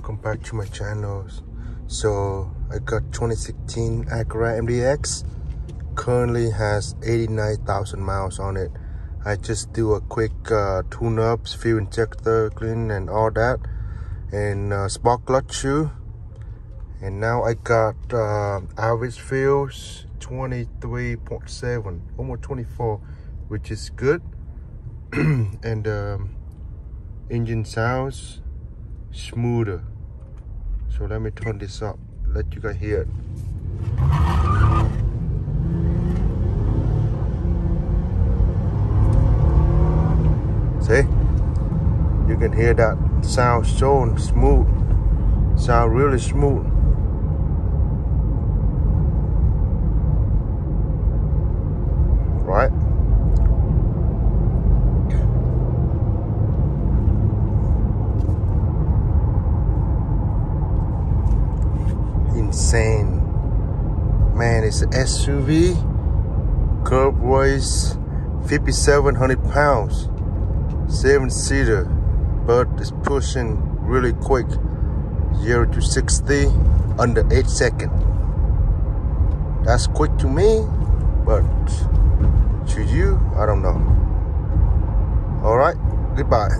Welcome back to my channel. So I got 2016 Acura MDX. Currently has 89,000 miles on it. I just do a quick tune-ups, fuel injector clean and all that, and spark clutch shoe. And now I got average fuels 23.7, almost 24, which is good. And engine sounds smoother. So let me turn this up, let you guys hear it. See, you can hear that sound so smooth, sound really smooth. Right? Insane, man. It's an SUV, curb weighs 5,700 pounds, 7-seater, but it's pushing really quick, 0 to 60 under 8 seconds. That's quick to me, but to you, I don't know. All right, goodbye.